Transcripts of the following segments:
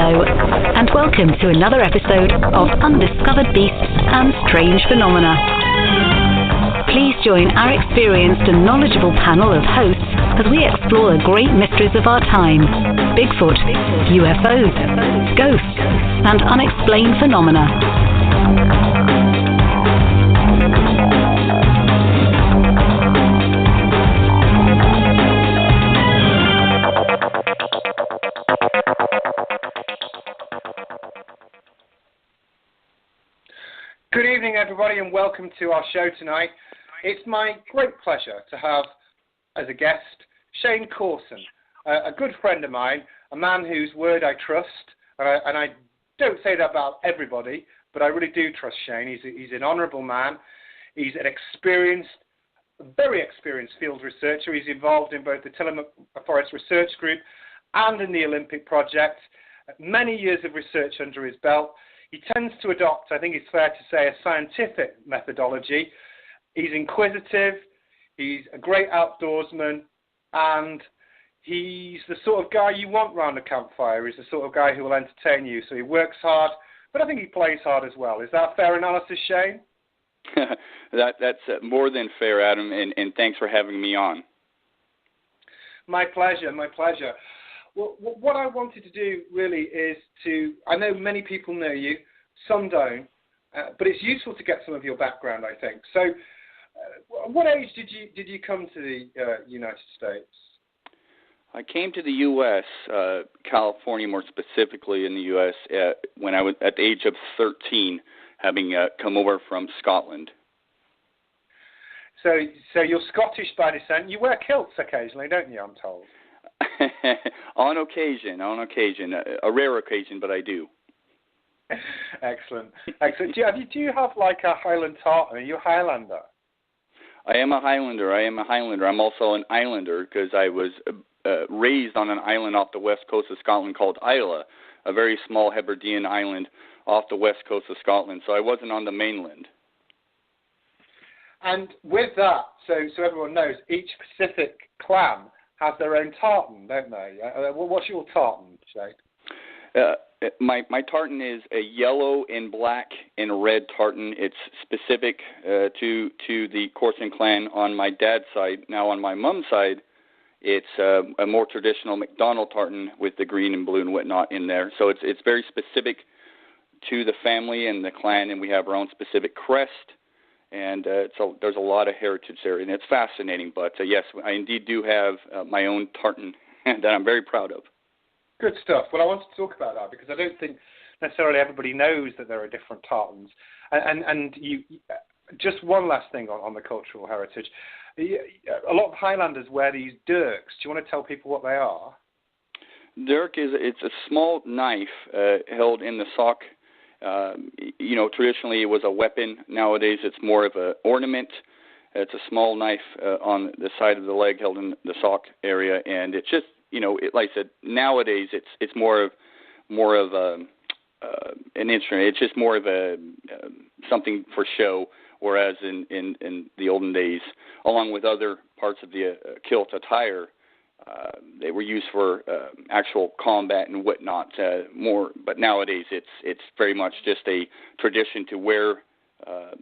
Hello, and welcome to another episode of Undiscovered Beasts and Strange Phenomena. Please join our experienced and knowledgeable panel of hosts as we explore the great mysteries of our time: Bigfoot, UFOs, ghosts, and unexplained phenomena. Good evening, everybody, and welcome to our show tonight. It's my great pleasure to have as a guest Shane Corson, a good friend of mine, a man whose word I trust, and I don't say that about everybody, but I really do trust Shane. He's an honourable man. He's an very experienced field researcher. He's involved in both the Tillamook Forest Research Group and in the Olympic Project. Many years of research under his belt. He tends to adopt, I think it's fair to say, a scientific methodology. He's inquisitive, he's a great outdoorsman, and he's the sort of guy you want round a campfire. He's the sort of guy who will entertain you. So he works hard, but I think he plays hard as well. Is that a fair analysis, Shane? That's more than fair, Adam, and thanks for having me on. My pleasure, my pleasure. Well, what I wanted to do really is I know many people know you, some don't, but it's useful to get some of your background, I think. So, what age did you come to the United States? I came to the U.S., California more specifically in the U.S., when I was at the age of 13, having come over from Scotland. So you're Scottish by descent. You wear kilts occasionally, don't you, I'm told? On occasion, a rare occasion, but I do. Excellent. Do you have like a Highland tartan? Are you a Highlander? I am a Highlander. I'm also an islander because I was raised on an island off the west coast of Scotland called Islay, a very small Hebridean island off the west coast of Scotland. So I wasn't on the mainland. And with that, so everyone knows, each Pacific clan has their own tartan, don't they? What's your tartan, Shane? My tartan is a yellow and black and red tartan. It's specific to the Corson clan on my dad's side. Now on my mom's side, it's a more traditional McDonald tartan with the green and blue and whatnot in there. So it's very specific to the family and the clan, and we have our own specific crest. And there's a lot of heritage there, and it's fascinating. But yes, I indeed do have my own tartan that I'm very proud of. Good stuff. Well, I want to talk about that because I don't think necessarily everybody knows that there are different tartans. And you, just one last thing on the cultural heritage. A lot of Highlanders wear these dirks. Do you want to tell people what they are? Dirk it's a small knife held in the sock. Traditionally it was a weapon. Nowadays it's more of an ornament. It's a small knife on the side of the leg held in the sock area, and it's just, like I said, nowadays it's more of an instrument. It's just more of a something for show, whereas in the olden days, along with other parts of the kilt attire, they were used for actual combat and whatnot more, but nowadays it's very much just a tradition to wear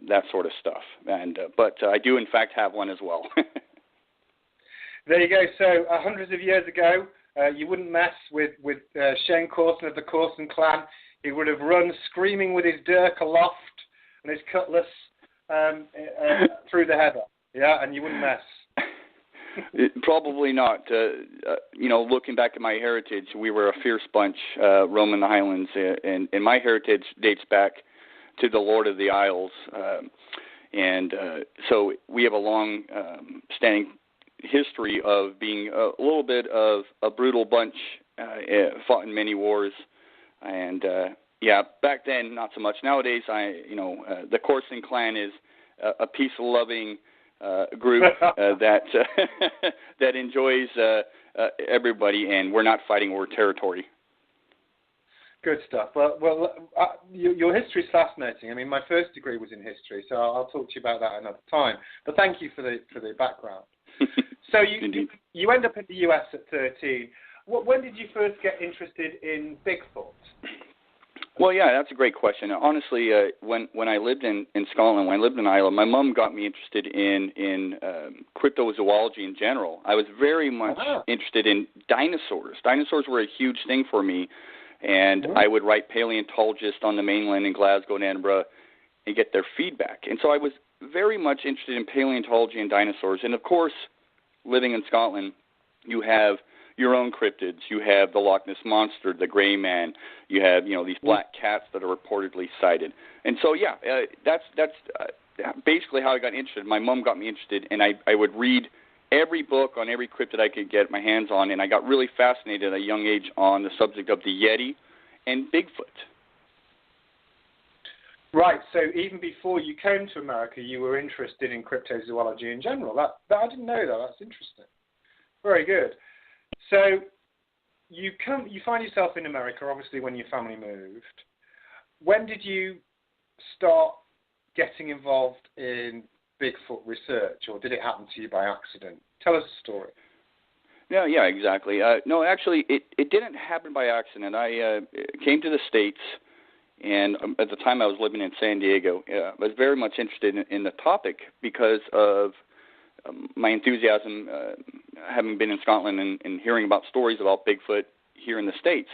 that sort of stuff. And but I do in fact have one as well. There you go. So hundreds of years ago, you wouldn't mess with Shane Corson of the Corson clan. He would have run screaming with his dirk aloft and his cutlass through the heather. Yeah, and you wouldn't mess. Probably not. Looking back at my heritage, we were a fierce bunch roaming the Highlands, and my heritage dates back to the Lord of the Isles, and so we have a long standing history of being a little bit of a brutal bunch, fought in many wars, and back then not so much. Nowadays, the Corson clan is a peace-loving group that enjoys everybody, and we're not fighting over territory. Good stuff. Well, your history is fascinating. I mean, my first degree was in history, so I'll talk to you about that another time. But thank you for the background. So you end up in the US at 13. When did you first get interested in Bigfoot? Well, yeah, that's a great question. Honestly, when I lived in Scotland, when I lived in Ireland, my mom got me interested in cryptozoology in general. I was very much interested in dinosaurs. Dinosaurs were a huge thing for me, and I would write paleontologists on the mainland in Glasgow and Edinburgh and get their feedback. And so I was very much interested in paleontology and dinosaurs. And, of course, living in Scotland, you have your own cryptids. You have the Loch Ness Monster, the Gray Man. You have, these black cats that are reportedly sighted. And so, that's basically how I got interested. My mom got me interested, and I would read every book on every cryptid I could get my hands on, and I got really fascinated at a young age on the subject of the Yeti and Bigfoot. Right, so even before you came to America, you were interested in cryptozoology in general. That I didn't know that. That's interesting. Very good. So you find yourself in America, obviously, when your family moved. When did you start getting involved in Bigfoot research, or did it happen to you by accident? Tell us a story. Yeah, exactly. No, actually, it didn't happen by accident. I came to the States, and at the time I was living in San Diego. I was very much interested in the topic because of my enthusiasm, having been in Scotland and hearing about stories about Bigfoot here in the States.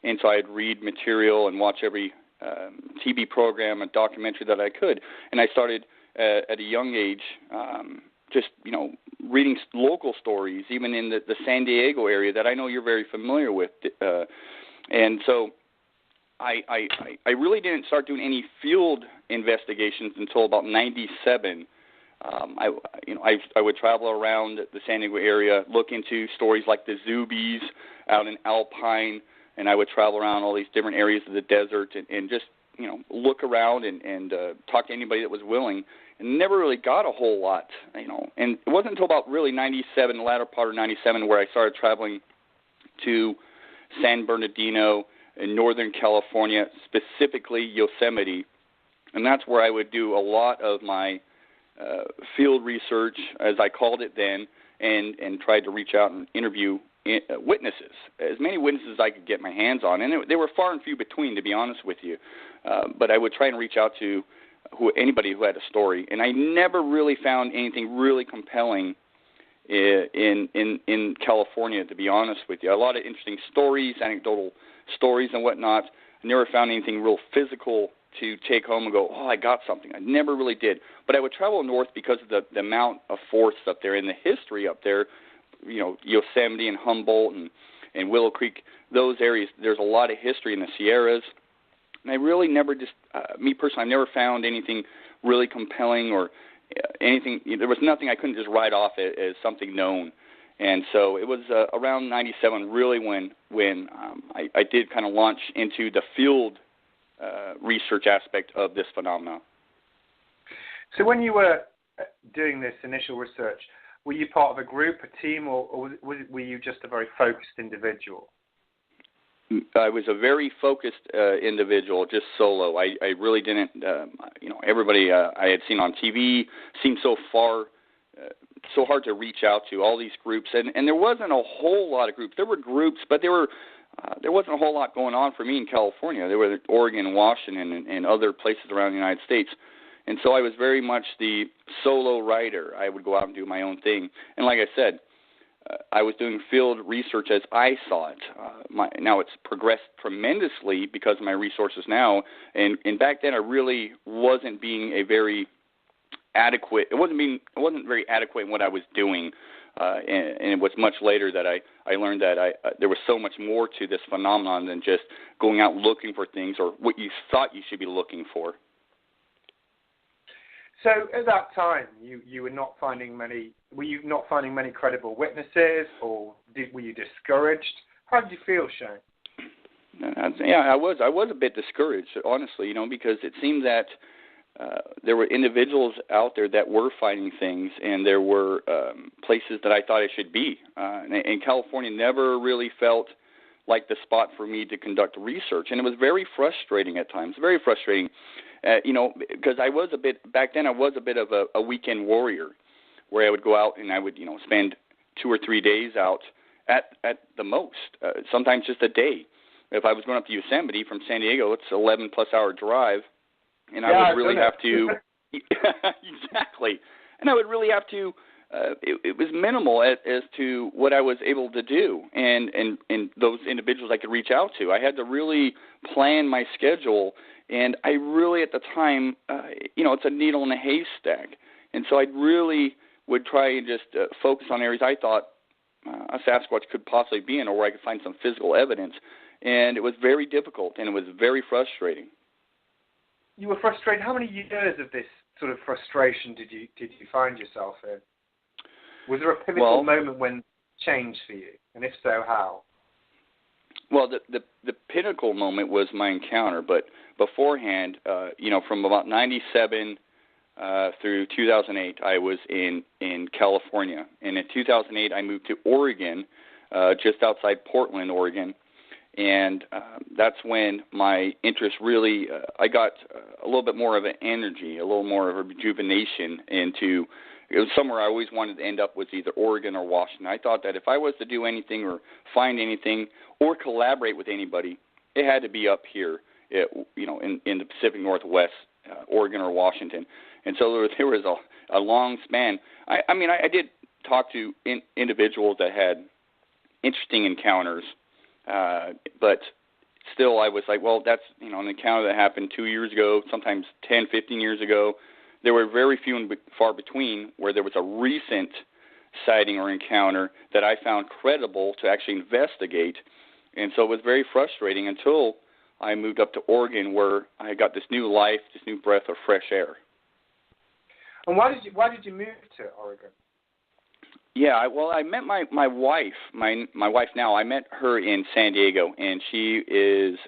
And so I'd read material and watch every TV program and documentary that I could. And I started at a young age just, reading local stories, even in the San Diego area that I know you're very familiar with. And so I really didn't start doing any field investigations until about 97. I would travel around the San Diego area, look into stories like the Zoobies out in Alpine, and I would travel around all these different areas of the desert and just, look around and talk to anybody that was willing, and never really got a whole lot, And it wasn't until about really 97, the latter part of 97, where I started traveling to San Bernardino in Northern California, specifically Yosemite, and that's where I would do a lot of my field research, as I called it then, and tried to reach out and interview witnesses, as many witnesses as I could get my hands on. And they were far and few between, to be honest with you. But I would try and reach out to anybody who had a story. And I never really found anything really compelling in California, to be honest with you. A lot of interesting stories, anecdotal stories and whatnot. I never found anything real physical to take home and go, I got something. I never really did. But I would travel north because of the amount of forests up there and the history up there, Yosemite and Humboldt and Willow Creek, those areas. There's a lot of history in the Sierras. And I really never me personally, I've never found anything really compelling or anything. There was nothing I couldn't just write off as something known. And so it was around 97 really when I did kind of launch into the field research aspect of this phenomenon. So when you were doing this initial research, were you part of a group, a team, or were you just a very focused individual? I was a very focused individual, just solo. I really didn't, everybody I had seen on TV seemed so far, so hard to reach out to, all these groups. And there wasn't a whole lot of groups. There were groups, but there wasn't a whole lot going on for me in California. There were Oregon, Washington, and other places around the United States. And so I was very much the solo writer. I would go out and do my own thing. And like I said, I was doing field research as I saw it. Now it's progressed tremendously because of my resources now. And back then I really wasn't being a very adequate. It wasn't very adequate in what I was doing. And it was much later that I learned that there was so much more to this phenomenon than just going out looking for things or what you thought you should be looking for. So at that time, you were not finding many. Were you not finding many credible witnesses, or were you discouraged? How did you feel, Shane? Yeah, I was a bit discouraged, honestly, because it seemed that there were individuals out there that were finding things, and there were places that I thought I should be. And California never really felt like the spot for me to conduct research, and it was very frustrating at times. Very frustrating. Because I was back then I was a bit of a weekend warrior, where I would go out and I would, spend 2 or 3 days out at the most, sometimes just a day. If I was going up to Yosemite from San Diego, it's 11-plus hour drive, and I would really have to exactly, and I would really have to. It was minimal as to what I was able to do, and those individuals I could reach out to. I had to really plan my schedule, and I really at the time, it's a needle in a haystack, and so I really would try and just focus on areas I thought a Sasquatch could possibly be in, or where I could find some physical evidence. And it was very difficult, and it was very frustrating. You were frustrated. How many years of this sort of frustration did you find yourself in? Was there a pivotal moment when changed for you, and if so, how? Well, the pinnacle moment was my encounter, but beforehand, from about 97 through 2008, I was in California, and in 2008, I moved to Oregon, just outside Portland, Oregon. And that's when my interest really, I got a little bit more of an energy, a little more of a rejuvenation into, it was somewhere I always wanted to end up was either Oregon or Washington. I thought that if I was to do anything or find anything or collaborate with anybody, it had to be up here, in the Pacific Northwest, Oregon or Washington. And so there was a long span. I did talk to individuals that had interesting encounters, but still I was like, well, that's, an encounter that happened 2 years ago, sometimes 10, 15 years ago. There were very few and far between where there was a recent sighting or encounter that I found credible to actually investigate. And so it was very frustrating until I moved up to Oregon, where I got this new life, this new breath of fresh air. And why did you move to Oregon? Yeah, I met my wife, my wife now. I met her in San Diego, and she is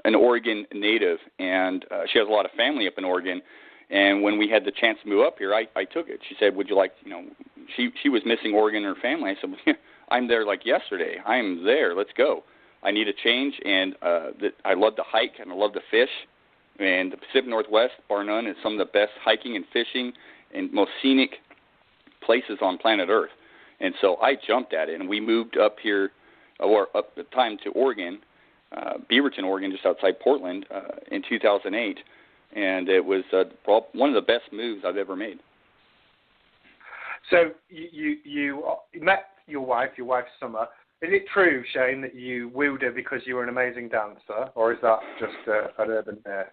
an Oregon native, and she has a lot of family up in Oregon. And when we had the chance to move up here, I took it. She said, "Would you like?" She was missing Oregon and her family. I said, well, "I'm there like yesterday. I'm there. Let's go. I need a change, and I love to hike and I love to fish. And the Pacific Northwest, bar none, is some of the best hiking and fishing and most scenic places on planet Earth." And so I jumped at it, and we moved up here, or up at the time to Oregon, Beaverton, Oregon, just outside Portland, in 2008. And it was one of the best moves I've ever made. So you met your wife Summer. Is it true, Shane, that you wooed her because you were an amazing dancer, or is that just an urban myth?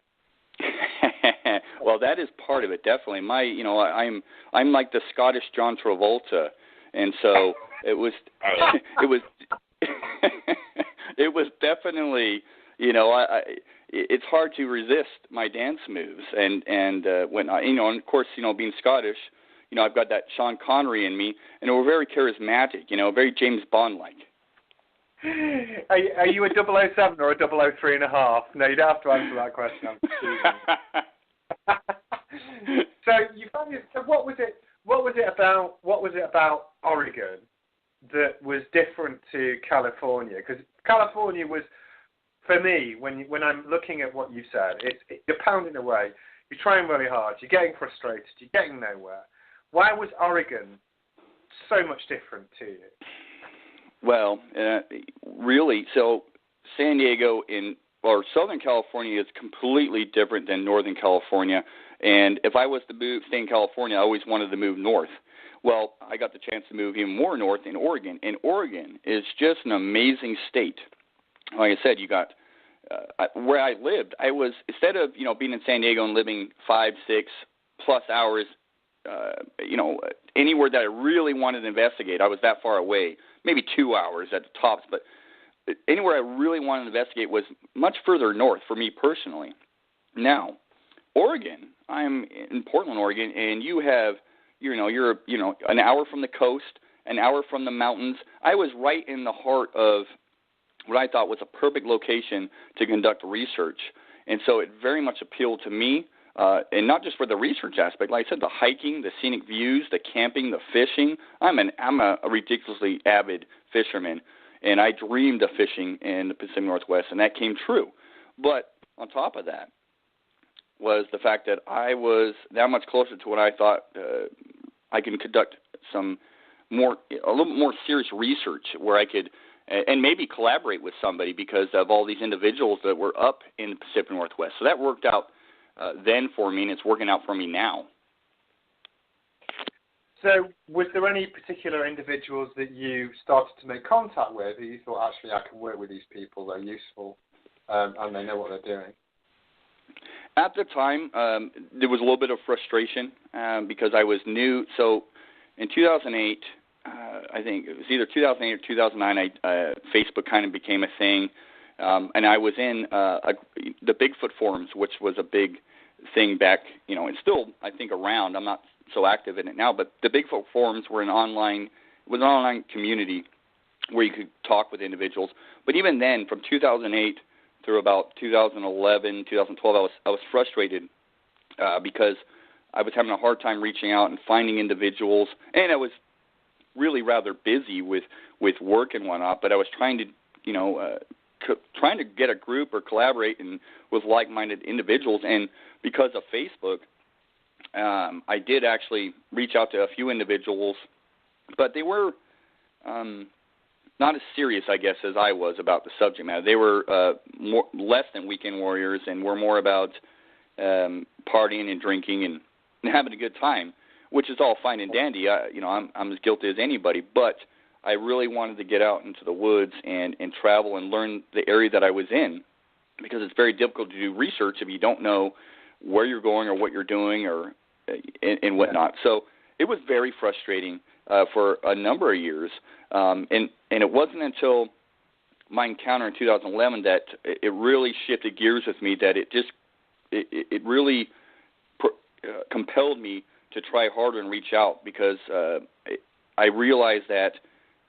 Well, that is part of it, definitely. I'm like the Scottish John Travolta, and so it was it was definitely, it's hard to resist my dance moves, and when and of course, being Scottish, I've got that Sean Connery in me, and we're very charismatic, very James Bond-like. Are you a 007 or a 003.5? No, you don't have to answer that question. So what was it about Oregon that was different to California? Because California was, for me, when I'm looking at what you said, you're pounding away, you're trying really hard, you're getting frustrated, you're getting nowhere. Why was Oregon so much different to you? Well, really, so San Diego or Southern California is completely different than Northern California. And if I was to stay in California, I always wanted to move north. Well, I got the chance to move even more north in Oregon. And Oregon is just an amazing state. Like I said, you got where I lived. I was, instead of being in San Diego and living 5, 6+ hours, anywhere that I really wanted to investigate, I was that far away. Maybe 2 hours at the tops, but anywhere I really wanted to investigate was much further north for me personally. Now, Oregon, I'm in Portland, Oregon, and you have, you're an hour from the coast, an hour from the mountains. I was right in the heart of what I thought was a perfect location to conduct research, and so it very much appealed to me. And not just for the research aspect, like I said, the hiking, the scenic views, the camping, the fishing. I'm a ridiculously avid fisherman, and I dreamed of fishing in the Pacific Northwest, and that came true. But on top of that was the fact that I was that much closer to what I thought I can conduct some a little more serious research where I could and maybe collaborate with somebody because of all these individuals that were up in the Pacific Northwest. So that worked out then for me, and it's working out for me now. So was there any particular individuals that you started to make contact with that you thought, actually, I can work with these people, they're useful, and they know what they're doing? At the time, there was a little bit of frustration because I was new. So in 2008, I think it was either 2008 or 2009, Facebook kind of became a thing. And I was in the Bigfoot forums, which was a big thing back, and still, I think, around. I'm not so active in it now, but the Bigfoot forums were an online community where you could talk with individuals. But even then, from 2008 through about 2011, 2012, I was frustrated because I was having a hard time reaching out and finding individuals, and I was really rather busy with work and whatnot. But I was trying to, trying to get a group or collaborate with like-minded individuals, and because of Facebook, I did actually reach out to a few individuals, but they were not as serious, I guess, as I was about the subject matter. They were less than weekend warriors and were more about partying and drinking and having a good time, which is all fine and dandy. I'm as guilty as anybody, but I really wanted to get out into the woods and travel and learn the area that I was in, because it's very difficult to do research if you don't know where you're going or what you're doing or and whatnot. So it was very frustrating for a number of years, and it wasn't until my encounter in 2011 that it really shifted gears with me, that it really compelled me to try harder and reach out, because I realized that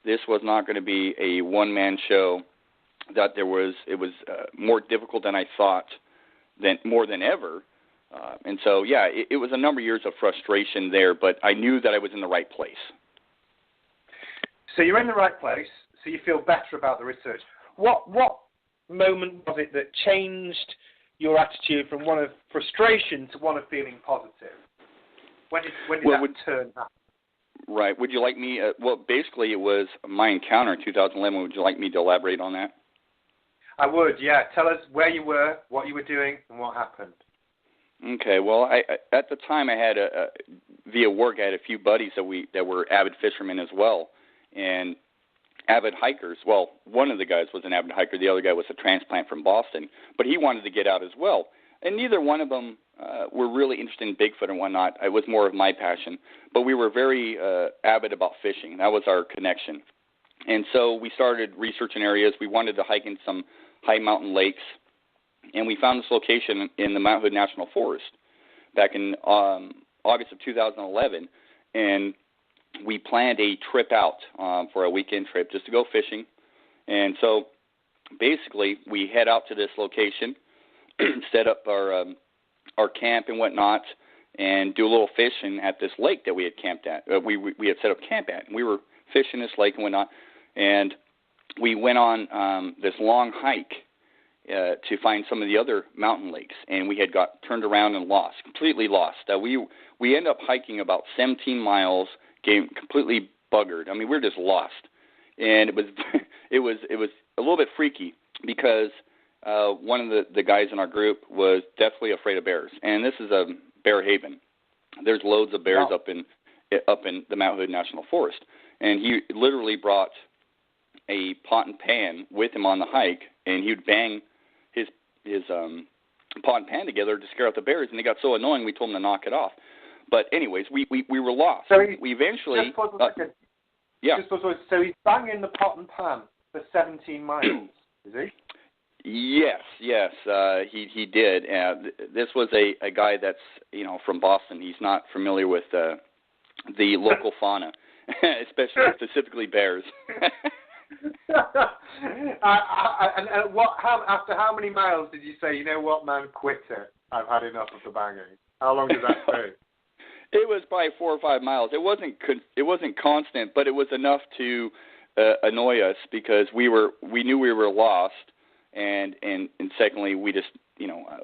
this was not going to be a one-man show, that it was more difficult than I thought, more than ever. And so, yeah, it was a number of years of frustration there, but I knew that I was in the right place. So you're in the right place, so you feel better about the research. What moment was it that changed your attitude from one of frustration to one of feeling positive? When did that turn happen? Right. Would you like me, basically it was my encounter in 2011. Would you like me to elaborate on that? I would, yeah. Tell us where you were, what you were doing, and what happened. Okay. Well, I at the time I had via work, I had a few buddies that were avid fishermen as well, and avid hikers. Well, one of the guys was an avid hiker. The other guy was a transplant from Boston, but he wanted to get out as well. And neither one of them were really interested in Bigfoot and whatnot. It was more of my passion. But we were very avid about fishing. That was our connection. And so we started researching areas. We wanted to hike in some high mountain lakes. And we found this location in the Mount Hood National Forest back in August of 2011. And we planned a trip out for a weekend trip just to go fishing. And so basically we head out to this location, set up our camp and whatnot, and do a little fishing at this lake that we had camped at. We had set up camp at. And we were fishing this lake and whatnot, and we went on this long hike to find some of the other mountain lakes, and we had got turned around and lost, completely lost. We ended up hiking about 17 miles, getting completely buggered. I mean, we were just lost, and it was a little bit freaky because one of the guys in our group was deathly afraid of bears, and this is a bear haven. There's loads of bears up in the Mount Hood National Forest, and he literally brought a pot and pan with him on the hike, and he would bang his pot and pan together to scare out the bears, and they got so annoying we told him to knock it off. But anyways, we were lost. So we eventually yeah. So he's banging the pot and pan for 17 miles, is he? Yes, he did. This was a guy that's from Boston. He's not familiar with the local fauna, specifically bears. And after how many miles did you say, you know what, man, quit it? I've had enough of the banging. How long did that take? It was probably 4 or 5 miles. It wasn't constant, but it was enough to annoy us because we knew we were lost. And secondly, we just,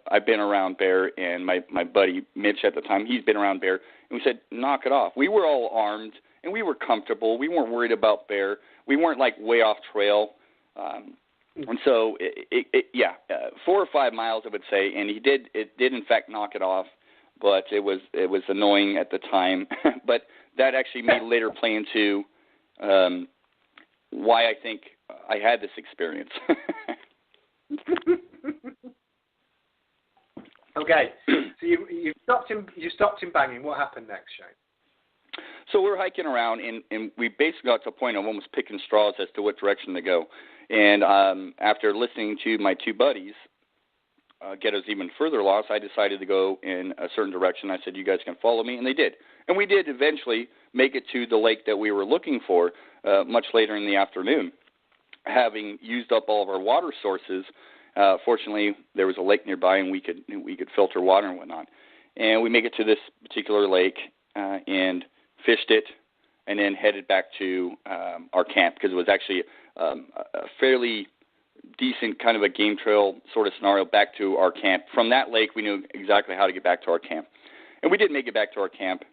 I've been around bear, and my buddy Mitch at the time, he's been around bear, and we said, knock it off. We were all armed and we were comfortable. We weren't worried about bear. We weren't like way off trail. And so, 4 or 5 miles, I would say, and it did in fact knock it off, but it was annoying at the time. But that actually may later play into why I think I had this experience. Okay, so you stopped him banging. What happened next, Shane? So we're hiking around, and we basically got to a point of almost picking straws as to what direction to go. And after listening to my two buddies get us even further lost, I decided to go in a certain direction. I said, you guys can follow me, and they did. And we did eventually make it to the lake that we were looking for much later in the afternoon. Having used up all of our water sources, fortunately, there was a lake nearby, and we could filter water and whatnot. And we make it to this particular lake and fished it, and then headed back to our camp, because it was actually a fairly decent kind of a game trail sort of scenario back to our camp. From that lake, we knew exactly how to get back to our camp. And we did make it back to our camp.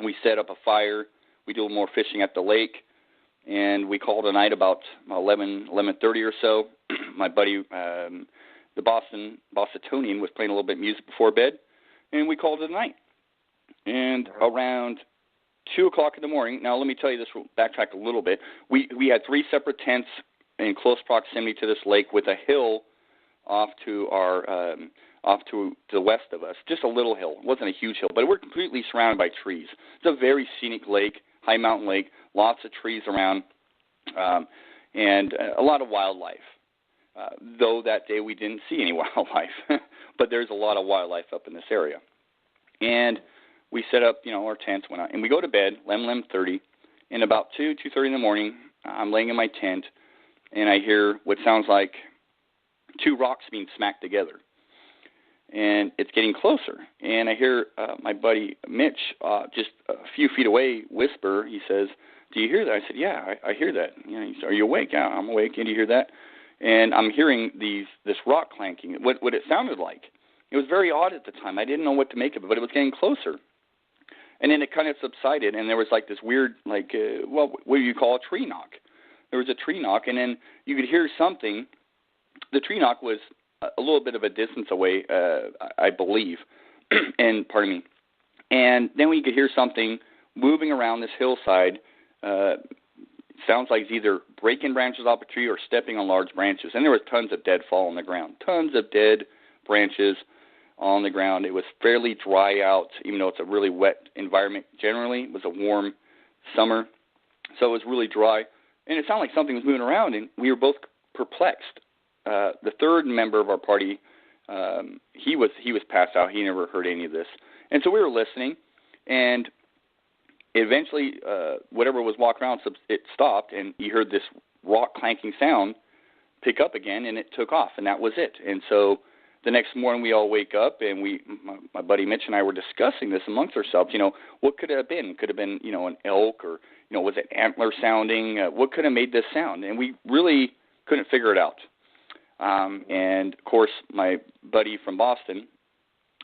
We set up a fire. We did a little more fishing at the lake, and we called a night about 11:30 or so. My buddy, the Bostonian, was playing a little bit of music before bed, and we called it a night. And around 2 o'clock in the morning, now let me tell you this, we'll backtrack a little bit. We had 3 separate tents in close proximity to this lake with a hill off to the west of us, just a little hill. It wasn't a huge hill, but we're completely surrounded by trees. It's a very scenic lake, high mountain lake, lots of trees around, and a lot of wildlife. Though that day we didn't see any wildlife, but there's a lot of wildlife up in this area. And we set up, our tents, went out, and we go to bed, 11:30, and about 2:30 in the morning, I'm laying in my tent, and I hear what sounds like 2 rocks being smacked together. And it's getting closer. And I hear my buddy Mitch, just a few feet away, whisper. He says, "Do you hear that?" I said, "Yeah, I hear that." He said, "Are you awake?" "Yeah, I'm awake." "And do you hear that?" And I'm hearing this rock clanking. What it sounded like. It was very odd at the time. I didn't know what to make of it, but it was getting closer. And then it kind of subsided, and there was like this weird, what do you call a tree knock? There was a tree knock, and then you could hear something. The tree knock was a little bit of a distance away, I believe, and pardon me. And then we could hear something moving around this hillside. Sounds like it's either breaking branches off a tree or stepping on large branches. And there was tons of deadfall on the ground, tons of dead branches on the ground. It was fairly dry out, even though it's a really wet environment generally. It was a warm summer, so it was really dry. And it sounded like something was moving around, and we were both perplexed. The third member of our party, he was passed out. He never heard any of this. And so we were listening, and eventually whatever was walking around, it stopped, and you heard this rock clanking sound pick up again, and it took off, and that was it. And so the next morning we all wake up, and my buddy Mitch and I were discussing this amongst ourselves. What could it have been? Could have been, an elk, or, was it antler sounding? What could have made this sound? And we really couldn't figure it out. And, of course, my buddy from Boston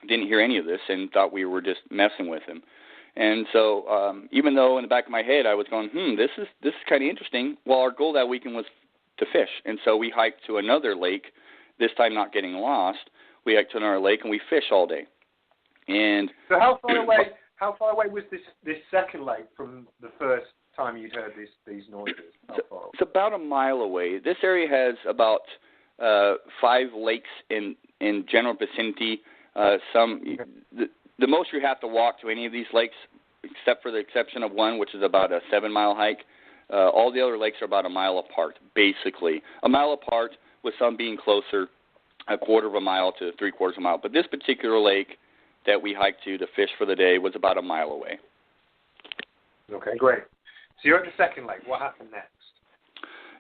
didn't hear any of this and thought we were just messing with him. And so even though in the back of my head I was going, this is kind of interesting, well, our goal that weekend was to fish. And so we hiked to another lake, this time not getting lost. We hiked to another lake, and we fished all day. And so how far away was this second lake from the first time you'd heard these noises? It's about a mile away. This area has about 5 lakes in general vicinity. The most you have to walk to any of these lakes, except for the exception of one, which is about a 7-mile hike. All the other lakes are about a mile apart, basically. A mile apart, with some being closer, a quarter of a mile to 3/4 of a mile. But this particular lake that we hiked to fish for the day was about a mile away. Okay, great. So you're at the second lake. What happened next?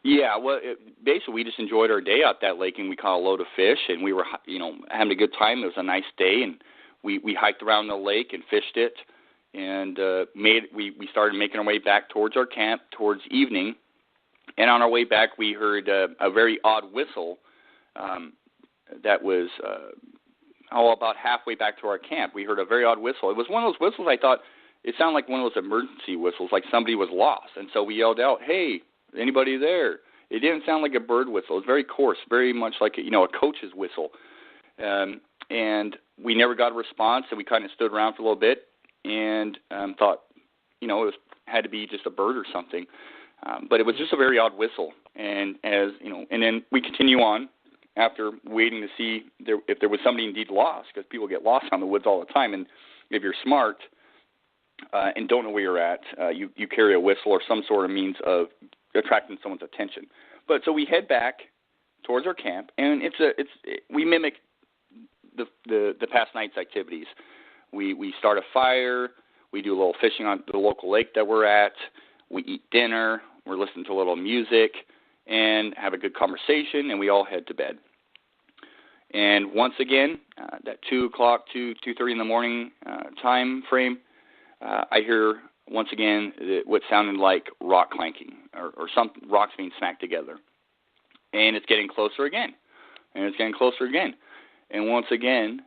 Yeah, well, basically we just enjoyed our day out that lake, and we caught a load of fish, and we were, having a good time. It was a nice day, and we hiked around the lake and fished it, and we started making our way back towards our camp towards evening. And on our way back, we heard a very odd whistle that was about halfway back to our camp. We heard a very odd whistle. It was one of those whistles I thought, it sounded like one of those emergency whistles, like somebody was lost. And so we yelled out, "Hey, anybody there?" It didn't sound like a bird whistle. It was very coarse, very much like a coach's whistle. And we never got a response, so we kind of stood around for a little bit and thought, it had to be just a bird or something. But it was just a very odd whistle. And and then we continue on after waiting to see if there was somebody indeed lost, because people get lost on the woods all the time. And if you're smart and don't know where you're at, you carry a whistle or some sort of means of attracting someone's attention. But so we head back towards our camp, and we mimic the past night's activities. We start a fire. We do a little fishing on the local lake that we're at. We eat dinner. We're listening to a little music and have a good conversation, and we all head to bed. And once again, that 2 o'clock to 2:30 in the morning time frame, I hear once again what sounded like rock clanking or some rocks being smacked together. And it's getting closer again. And it's getting closer again. And once again,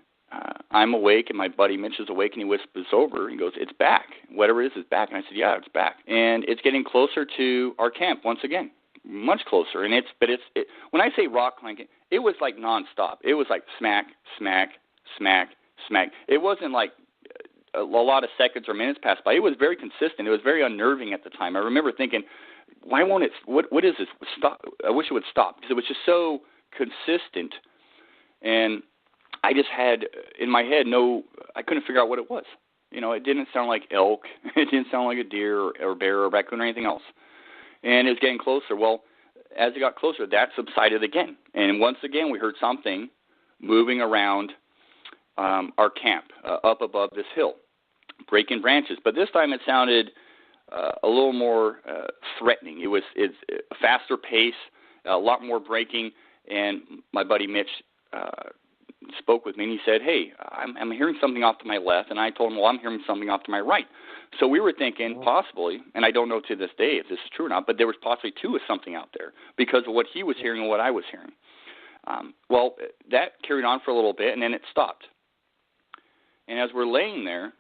I'm awake, and my buddy Mitch is awake, and he whispers over and goes, "It's back. Whatever it is back." And I said, "Yeah, it's back." And it's getting closer to our camp once again, much closer. And when I say rock clanking, it was like nonstop. It was like smack, smack, smack, smack. It wasn't like a lot of seconds or minutes passed by. It was very consistent. It was very unnerving at the time. I remember thinking, why won't it? What is this? Stop! I wish it would stop, because it was just so consistent. And I just had in my head I couldn't figure out what it was. It didn't sound like elk. It didn't sound like a deer or bear or raccoon or anything else. And it was getting closer. Well, as it got closer, that subsided again. And once again, we heard something moving around our camp up above this hill, breaking branches. But this time it sounded a little more threatening. It's a faster pace, a lot more breaking. And my buddy Mitch spoke with me, and he said, "Hey, I'm hearing something off to my left." And I told him, "Well, I'm hearing something off to my right." So we were thinking possibly, and I don't know to this day if this is true or not, but there was possibly two of something out there because of what he was hearing and what I was hearing. Well, that carried on for a little bit, and then it stopped. And as we're laying there,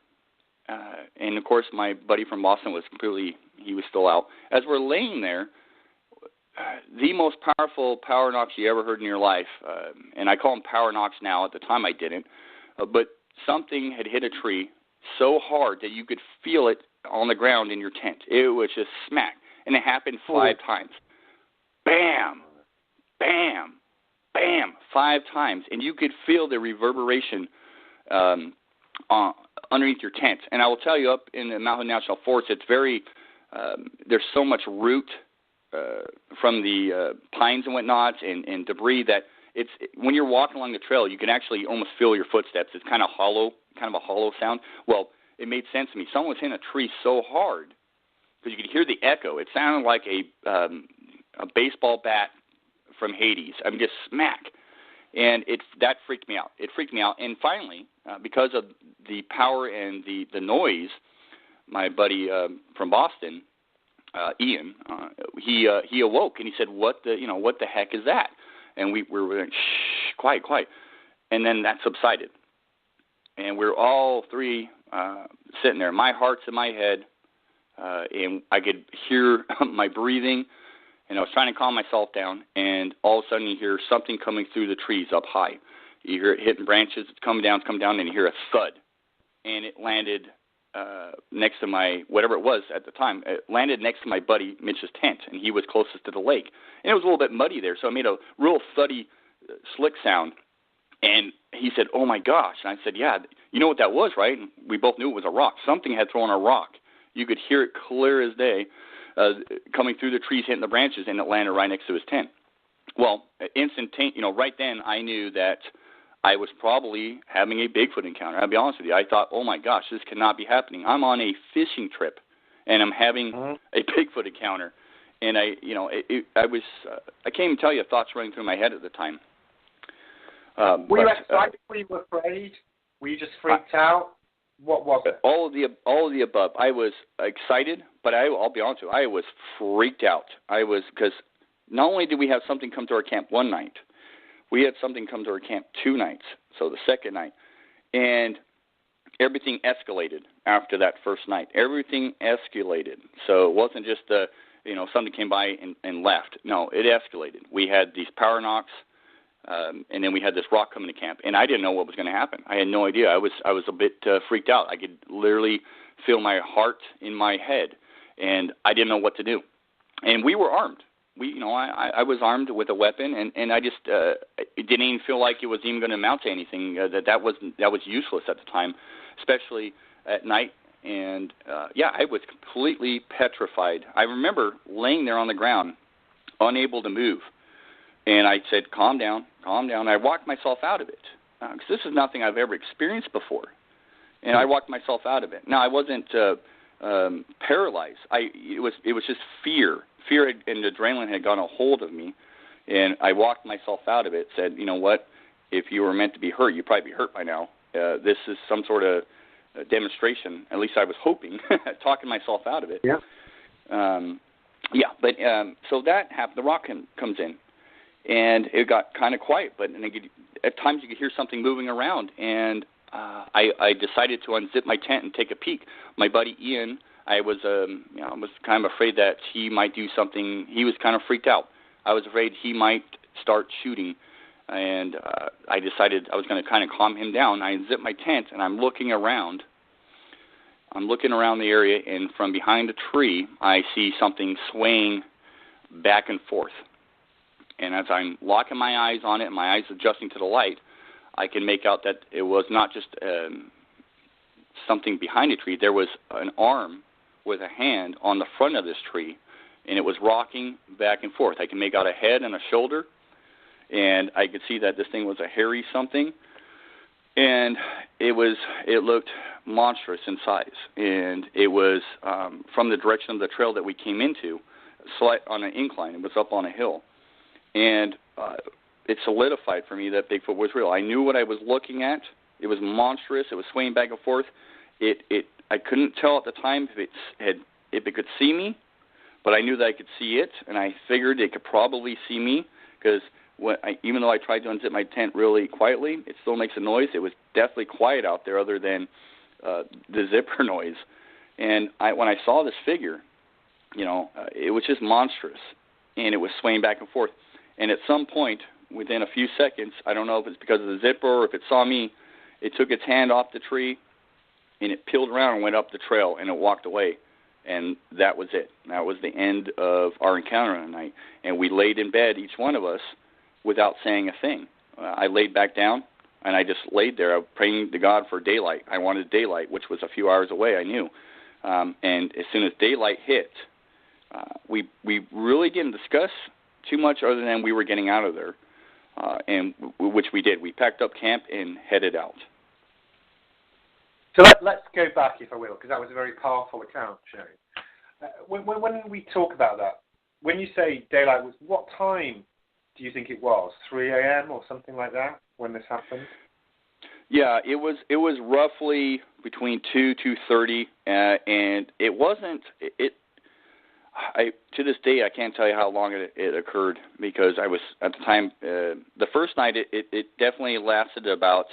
and of course my buddy from Boston he was still out. As we're laying there, the most powerful power knocks you ever heard in your life, and I call them power knocks now. At the time I didn't, but something had hit a tree so hard that you could feel it on the ground in your tent. It was just smack, and it happened 5 times. Bam, bam, bam, 5 times, and you could feel the reverberation underneath your tent. And I will tell you, up in the Mountain National Forest, it's very there's so much root from the pines and whatnot and debris that when you're walking along the trail, you can actually almost feel your footsteps. It's kind of hollow, kind of a hollow sound. Well, it made sense to me. Someone was hitting a tree so hard because you could hear the echo. It sounded like a baseball bat from Hades. I mean, just smack. And that freaked me out. It freaked me out. And finally, because of the power and the noise, my buddy from Boston, Ian, he awoke and he said, "What the heck is that?" And we were like, "Shh, quiet, quiet." And then that subsided, and we're all three sitting there. My heart's in my head, and I could hear my breathing, and I was trying to calm myself down. And all of a sudden, you hear something coming through the trees up high. You hear it hitting branches. It's coming down, and you hear a thud, and it landed next to whatever it was at the time. It landed next to my buddy Mitch's tent, and he was closest to the lake. And it was a little bit muddy there, so it made a real thuddy, slick sound. And he said, "Oh my gosh!" And I said, "Yeah, you know what that was, right?" And we both knew it was a rock. Something had thrown a rock. You could hear it clear as day, coming through the trees, hitting the branches, and it landed right next to his tent. Well, right then I knew that I was probably having a Bigfoot encounter. I'll be honest with you. I thought, "Oh my gosh, this cannot be happening. I'm on a fishing trip, and I'm having a Bigfoot encounter." And I can't even tell you thoughts running through my head at the time. Were you excited? Were you afraid? Were you just freaked out? What was it? All of the above. I was excited, but I'll be honest with you, I was freaked out. Because not only did we have something come to our camp one night, we had something come to our camp 2 nights, so the second night. And everything escalated after that first night. Everything escalated. So it wasn't just something came by and left. No, it escalated. We had these power knocks, and then we had this rock coming to camp, and I didn't know what was going to happen. I had no idea. I was a bit freaked out. I could literally feel my heart in my head, and I didn't know what to do. And we were armed. I was armed with a weapon, and I just it didn't even feel like it was even going to amount to anything. That was useless at the time, especially at night. And I was completely petrified. I remember laying there on the ground, unable to move, and I said, "Calm down, calm down." I walked myself out of it because this is nothing I've ever experienced before, and I walked myself out of it. Now I wasn't paralyzed. It was just fear. Fear and adrenaline had gotten a hold of me, and I walked myself out of it. Said, "You know what? If you were meant to be hurt, you'd probably be hurt by now. This is some sort of demonstration." At least I was hoping, talking myself out of it. Yeah. So that happened. The rock comes in, and it got kind of quiet. But at times you could hear something moving around, and I decided to unzip my tent and take a peek. My buddy Ian, I was kind of afraid that he might do something. He was kind of freaked out. I was afraid he might start shooting, and I decided I was going to kind of calm him down. I unzipped my tent, and I'm looking around. I'm looking around the area, and from behind a tree, I see something swaying back and forth. And as I'm locking my eyes on it, and my eyes adjusting to the light, I can make out that it was not just something behind a tree. There was an arm with a hand on the front of this tree, and it was rocking back and forth. I can make out a head and a shoulder, and I could see that this thing was a hairy something, and it looked monstrous in size, and it was from the direction of the trail that we came into, slight on an incline. It was up on a hill, and it solidified for me that Bigfoot was real. I knew what I was looking at. It was monstrous. It was swaying back and forth. I couldn't tell at the time if it could see me, but I knew that I could see it, and I figured it could probably see me because even though I tried to unzip my tent really quietly, it still makes a noise. It was definitely quiet out there other than the zipper noise. And when I saw this figure, it was just monstrous, and it was swaying back and forth. And at some point, within a few seconds, I don't know if it's because of the zipper or if it saw me, it took its hand off the tree, and it peeled around and went up the trail, and it walked away. And that was it. That was the end of our encounter that night. And we laid in bed, each one of us, without saying a thing. I laid back down, and I just laid there praying to God for daylight. I wanted daylight, which was a few hours away, I knew. And as soon as daylight hit, we really didn't discuss too much other than we were getting out of there, and which we did. We packed up camp and headed out. So let's go back, if I will, because that was a very powerful account, Shane. When we talk about that, when you say daylight, what time do you think it was? 3 a.m. or something like that when this happened? Yeah, it was roughly between 2:30, and it wasn't. To this day, I can't tell you how long it occurred because I was at the time. The first night, it definitely lasted about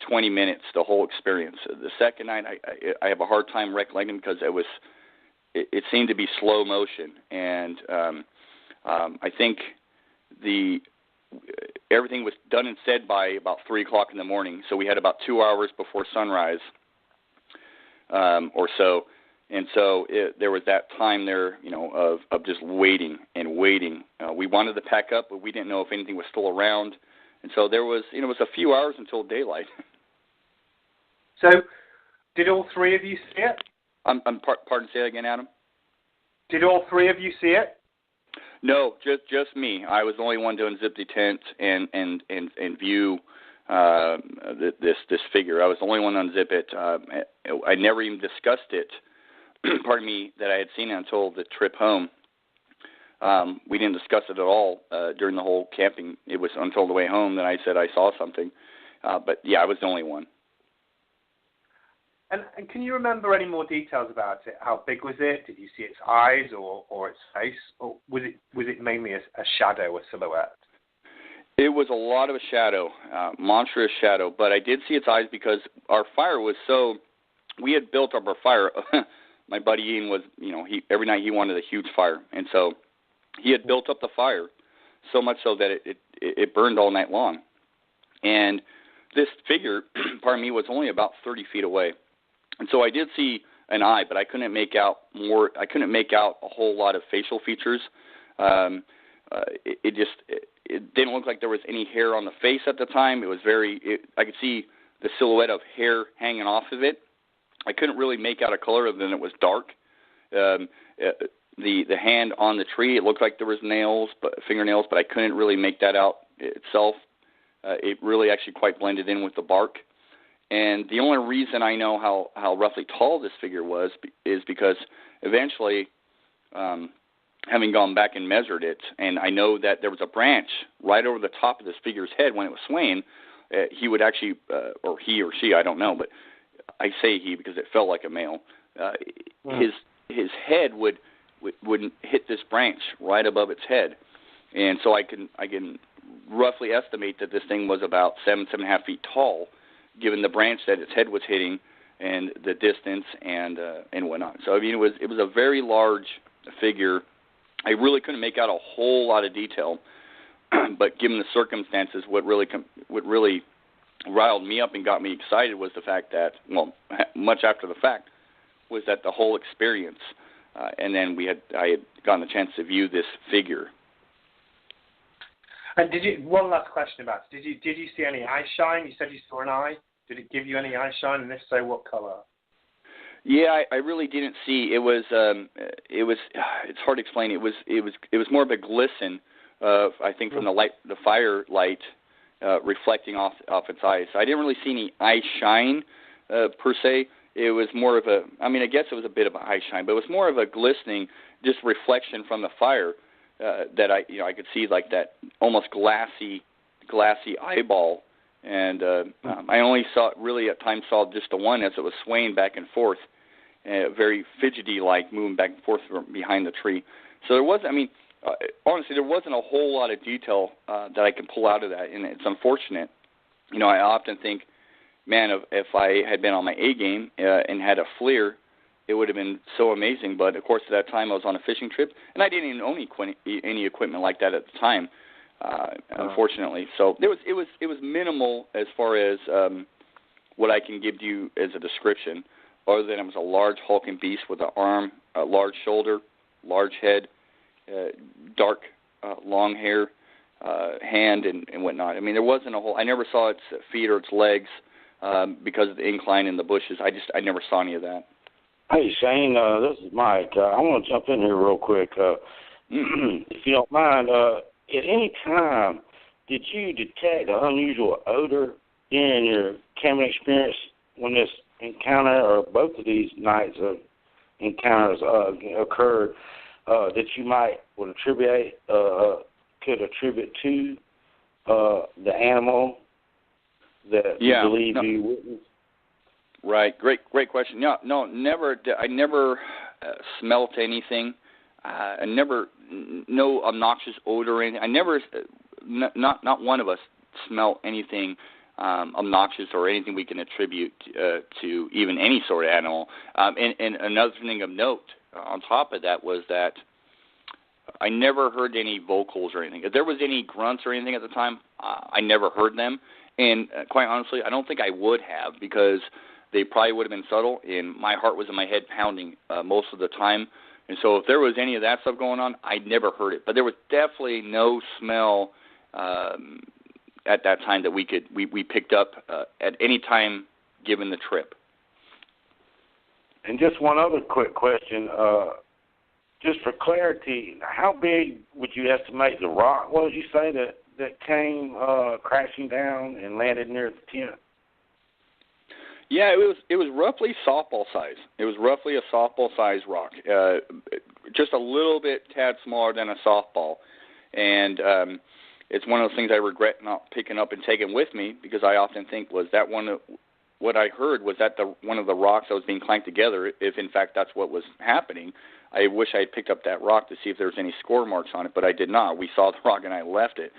20 minutes, the whole experience. The second night, I have a hard time recollecting because it seemed to be slow motion, and I think everything was done and said by about 3 o'clock in the morning. So we had about 2 hours before sunrise, or so, and so there was that time there, of just waiting and waiting. We wanted to pack up, but we didn't know if anything was still around, and so there was, it was a few hours until daylight. So, did all three of you see it? Pardon, say that again, Adam? Did all three of you see it? No, just me. I was the only one to unzip the tent and view this figure. I was the only one to unzip it. I never even discussed it. Pardon me, that I had seen it until the trip home. We didn't discuss it at all during the whole camping. It was until the way home that I said I saw something. But yeah, I was the only one. And can you remember any more details about it? How big was it? Did you see its eyes or its face? Or was it mainly a shadow, a silhouette? It was a lot of a shadow, monstrous shadow, but I did see its eyes because our fire was so. We had built up our fire. My buddy Ian was, every night he wanted a huge fire, and so he had built up the fire so much so that it burned all night long. And this figure, pardon me, was only about 30 feet away, and so I did see an eye, but I couldn't make out more. I couldn't make out a whole lot of facial features. It didn't look like there was any hair on the face at the time. It was I could see the silhouette of hair hanging off of it. I couldn't really make out a color other than it was dark. The hand on the tree, it looked like there was fingernails, but I couldn't really make that out itself. It really actually quite blended in with the bark. And the only reason I know how roughly tall this figure was is because eventually, having gone back and measured it, and I know that there was a branch right over the top of this figure's head when it was swaying. He would actually, or he or she, I don't know, but I say he because it felt like a male. His head would hit this branch right above its head, and so I can roughly estimate that this thing was about 7.5 feet tall, given the branch that its head was hitting and the distance and whatnot. So I mean, it was a very large figure. I really couldn't make out a whole lot of detail, but given the circumstances, what really riled me up and got me excited was the fact that, much after the fact, was that the whole experience, and then I had gotten the chance to view this figure. And one last question about it. Did you see any eye shine? You said you saw an eye. Did it give you any eye shine, and if so, what color? Yeah, I really didn't see. It was it's hard to explain. It was more of a glisten, I think, from the firelight reflecting off its eyes. I didn't really see any eye shine per se. It was more of I guess it was a bit of an eye shine, but it was more of a glistening, just reflection from the fire that I could see, like that almost glassy eyeball. And I only at times saw just the one as it was swaying back and forth, very fidgety, like moving back and forth from behind the tree. So there wasn't, honestly, there wasn't a whole lot of detail that I can pull out of that, and it's unfortunate. I often think, man, if I had been on my A game and had a FLIR, it would have been so amazing. But, of course, at that time I was on a fishing trip, and I didn't even own any equipment like that at the time. Unfortunately, so it was minimal as far as what I can give you as a description, other than it was a large hulking beast with an arm, a large shoulder, large head, dark long hair, hand, and whatnot. There wasn't a whole. I never saw its feet or its legs because of the incline in the bushes. I never saw any of that. Hey Shane, this is Mike. I want to jump in here real quick, if you don't mind. At any time, did you detect an unusual odor in your camping experience when this encounter, or both of these nights of encounters occurred, that you could attribute to the animal that you believe you witnessed? Right. Great question. No, never. I never smelt anything. No obnoxious odor or anything. I never, not one of us smelt anything obnoxious or anything we can attribute to even any sort of animal. And another thing of note on top of that was that I never heard any vocals or anything. If there was any grunts or anything at the time, I never heard them. And quite honestly, I don't think I would have, because they probably would have been subtle, and my heart was in my head pounding most of the time. And so if there was any of that stuff going on, I never heard it. But there was definitely no smell at that time that we picked up at any time given the trip. And just one other quick question, just for clarity, how big would you estimate the rock was, you say, that came crashing down and landed near the tent? Yeah, it was roughly softball size. It was roughly a softball size rock, just a little bit tad smaller than a softball. And it's one of those things I regret not picking up and taking with me, because I often think, was that what I heard, was that one of the rocks that was being clanked together? If in fact that's what was happening, I wish I had picked up that rock to see if there was any score marks on it, but I did not. We saw the rock and I left it.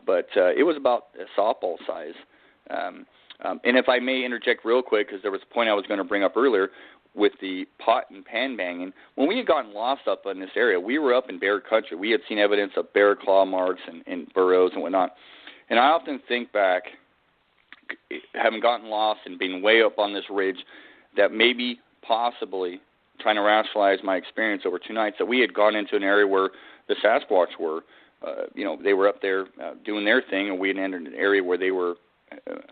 But it was about a softball size. And if I may interject real quick, because there was a point I was going to bring up earlier with the pot and pan banging. When we had gotten lost up in this area, we were up in bear country. We had seen evidence of bear claw marks and burrows and whatnot. And I often think back, having gotten lost and being way up on this ridge, that maybe possibly trying to rationalize my experience over 2 nights, that we had gone into an area where the Sasquatch were. They were up there doing their thing, and we had entered an area where they were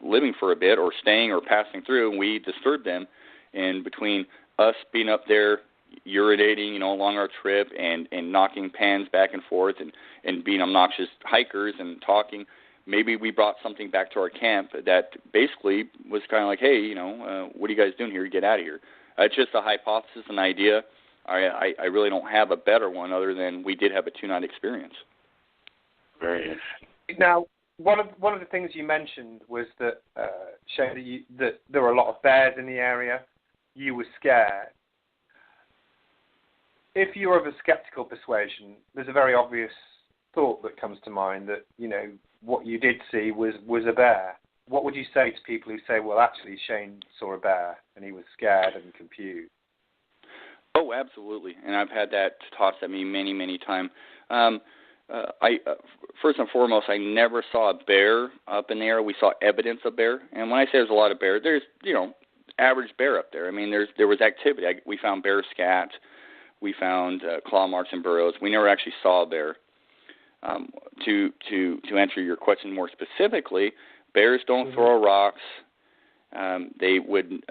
living for a bit or staying or passing through, and we disturbed them. And between us being up there urinating, along our trip and knocking pans back and forth and being obnoxious hikers and talking, maybe we brought something back to our camp that basically was kind of like, hey, what are you guys doing here? Get out of here. It's just a hypothesis, an idea. I really don't have a better one other than we did have a 2-night experience. Very interesting. Now, one of the things you mentioned was that, Shane, that there were a lot of bears in the area. You were scared. If you're of a skeptical persuasion, there's a very obvious thought that comes to mind that, what you did see was a bear. What would you say to people who say, well, actually, Shane saw a bear and he was scared and confused? Oh, absolutely. And I've had that tossed at me many, many times. First and foremost, I never saw a bear up in the area. We saw evidence of bear. And when I say there's a lot of bear, there's, average bear up there. I mean, there was activity. We found bear scat. We found claw marks and burrows. We never actually saw a bear. To answer your question more specifically, bears don't throw rocks. They would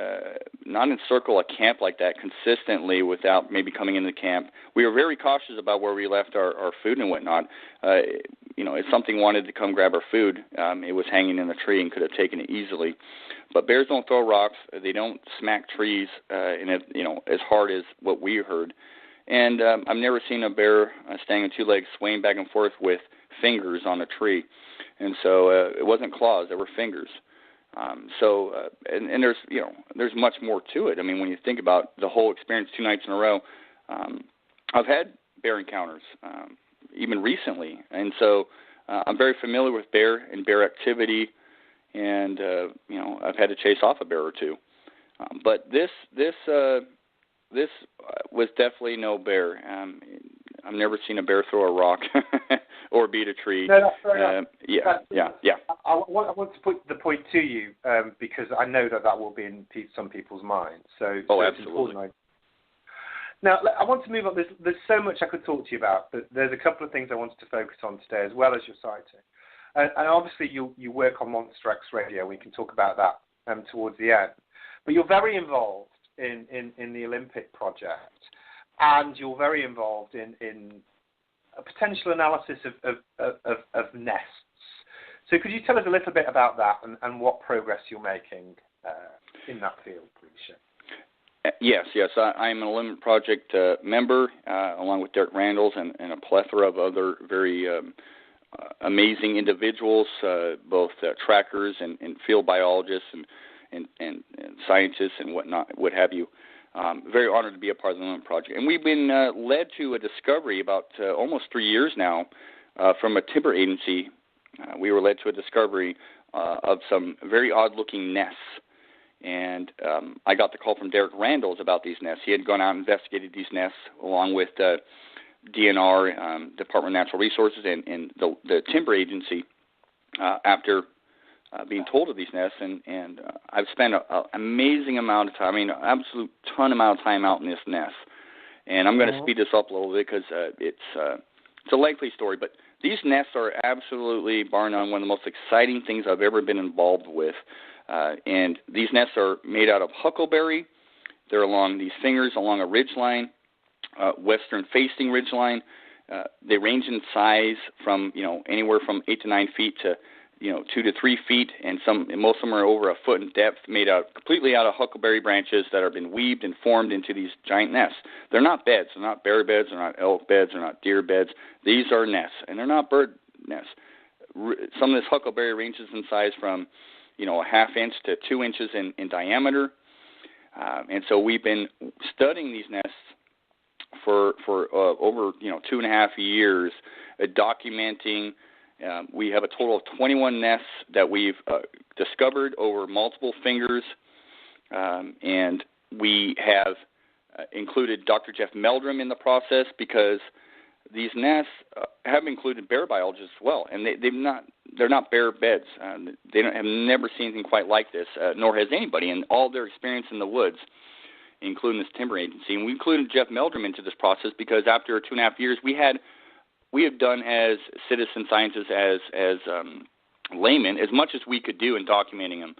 not encircle a camp like that consistently without maybe coming into the camp. We were very cautious about where we left our food and whatnot. If something wanted to come grab our food, it was hanging in the tree and could have taken it easily. But bears don't throw rocks. They don't smack trees as hard as what we heard. And I've never seen a bear standing on 2 legs swaying back and forth with fingers on a tree. And so it wasn't claws, they were fingers. And there's much more to it. I mean, when you think about the whole experience 2 nights in a row, I've had bear encounters, even recently. And so I'm very familiar with bear and bear activity, and, I've had to chase off a bear or two. But this was definitely no bear. I've never seen a bear throw a rock or beat a tree. No, that's fair enough. Yeah. I want to put the point to you because I know that will be in some people's minds. So absolutely. Now, I want to move on. There's so much I could talk to you about, but there's a couple of things I wanted to focus on today, as well as your sighting. And obviously, you work on Monster X Radio. We can talk about that towards the end. But you're very involved in the Olympic project, and you're very involved in a potential analysis of nests. So could you tell us a little bit about that and what progress you're making in that field, please, Shane? Yes. I'm an Olympic project member, along with Derek Randalls and a plethora of other very amazing individuals, both trackers and field biologists and scientists and what have you. Very honored to be a part of the Olympic project. And we've been led to a discovery about almost 3 years now from a timber agency. We were led to a discovery of some very odd-looking nests. And I got the call from Derek Randalls about these nests. He had gone out and investigated these nests along with DNR, Department of Natural Resources, and the timber agency after being told of these nests. And I've spent an amazing amount of time, absolute ton amount of time out in this nest. And I'm going to speed this up a little bit because it's a lengthy story. But these nests are absolutely, bar none, one of the most exciting things I've ever been involved with. And these nests are made out of huckleberry. They're along these fingers, along a ridge line, western-facing ridge line. They range in size from, anywhere from 8 to 9 feet to, 2 to 3 feet, and most of them are over a foot in depth, made completely out of huckleberry branches that have been weaved and formed into these giant nests. They're not beds. They're not bear beds. They're not elk beds. They're not deer beds. These are nests, and they're not bird nests. Some of this huckleberry ranges in size from, a half inch to 2 inches in diameter. And so we've been studying these nests for over 2.5 years, documenting We have a total of 21 nests that we've discovered over multiple fingers, and we have included Dr. Jeff Meldrum in the process because these nests have included bear biologists as well, and they're not bear beds. They have never seen anything quite like this, nor has anybody in all their experience in the woods, including this timber agency. And we included Jeff Meldrum into this process because after 2.5 years, we have done as citizen scientists, as laymen, as much as we could do in documenting them,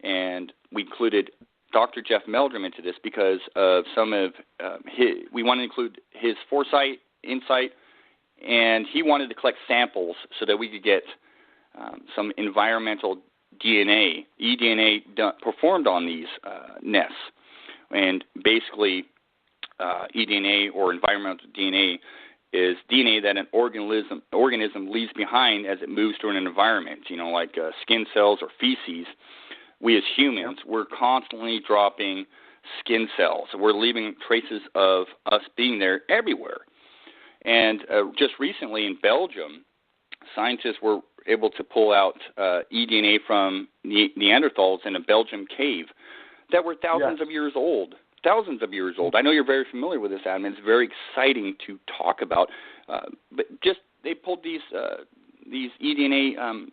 and we included Dr. Jeff Meldrum into this because of some of we wanted to include his foresight, insight, and he wanted to collect samples so that we could get some environmental DNA, eDNA performed on these nests. And basically, eDNA or environmental DNA is DNA that an organism leaves behind as it moves through an environment, like skin cells or feces. We as humans, we're constantly dropping skin cells. We're leaving traces of us being there everywhere. And just recently in Belgium, scientists were able to pull out eDNA from Neanderthals in a Belgian cave that were thousands of years old. Thousands of years old. I know you're very familiar with this, Adam. It's very exciting to talk about. But just they pulled these eDNA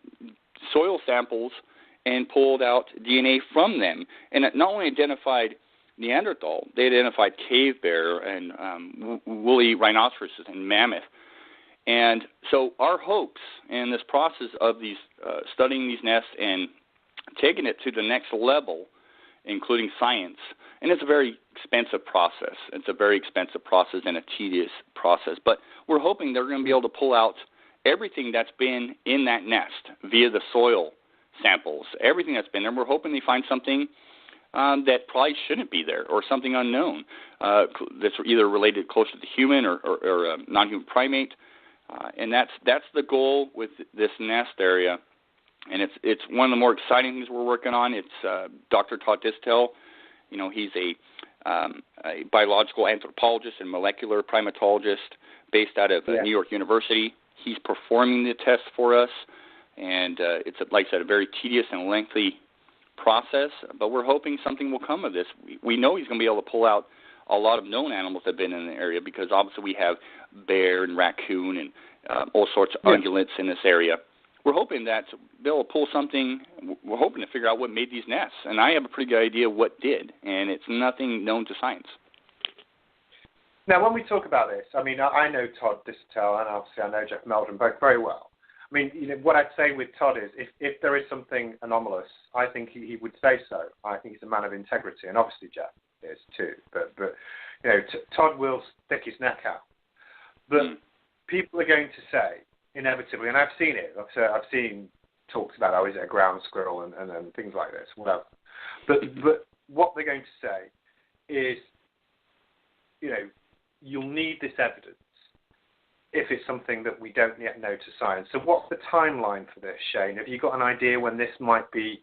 soil samples and pulled out DNA from them, and it not only identified Neanderthal, they identified cave bear and woolly rhinoceroses and mammoth. And so our hopes in this process of these studying these nests and taking it to the next level, including science, and it's a very expensive process. It's a very expensive process and a tedious process. But we're hoping they're going to be able to pull out everything that's been in that nest via the soil samples, everything that's been there. We're hoping they find something that probably shouldn't be there, or something unknown that's either related closer to the human or a non-human primate. And that's the goal with this nest area. And it's one of the more exciting things we're working on. It's Dr. Todd Distel. He's a biological anthropologist and molecular primatologist based out of New York University. He's performing the test for us, and it's, like I said, a very tedious and lengthy process, but we're hoping something will come of this. We know he's going to be able to pull out a lot of known animals that have been in the area, because obviously we have bear and raccoon and all sorts of ungulates in this area. We're hoping that they'll pull something. We're hoping to figure out what made these nests, and I have a pretty good idea what did, and it's nothing known to science. Now, when we talk about this, I know Todd Distel, and obviously I know Jeff Meldrum both very well. What I'd say with Todd is, if there is something anomalous, I think he would say so. I think he's a man of integrity, and obviously Jeff is too. But Todd will stick his neck out. But people are going to say, inevitably, and I've seen it. I've seen talks about, is it a ground squirrel and things like this, whatever. But what they're going to say is, you'll need this evidence if it's something that we don't yet know to science. So what's the timeline for this, Shane? Have you got an idea when this might be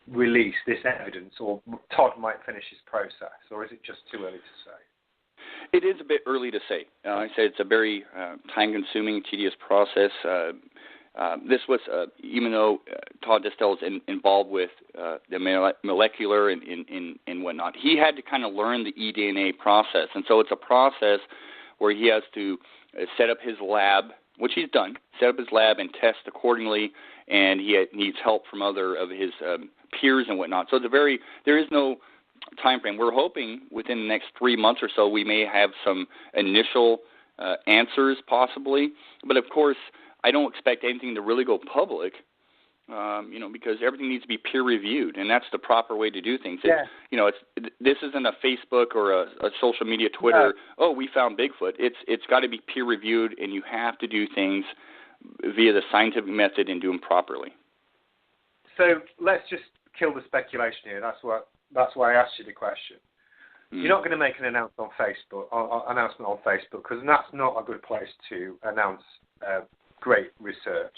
released, this evidence, or Todd might finish his process, or is it just too early to say? It is a bit early to say. I said it's a very time-consuming, tedious process. This was, even though Todd Distel is involved with the molecular and whatnot, he had to kind of learn the eDNA process. And so it's a process where he has to set up his lab, which he's done, set up his lab and test accordingly, and he needs help from other of his peers and whatnot. So there is no time frame. We're hoping within the next 3 months or so we may have some initial answers possibly, but of course I don't expect anything to really go public, because everything needs to be peer reviewed, and that's the proper way to do things. This isn't a Facebook or a social media Twitter. No. Oh, we found Bigfoot. It's got to be peer reviewed, and you have to do things via the scientific method and do them properly. So let's just kill the speculation here. That's why I asked you the question. You're not going to make an announcement on Facebook, because that's not a good place to announce great research.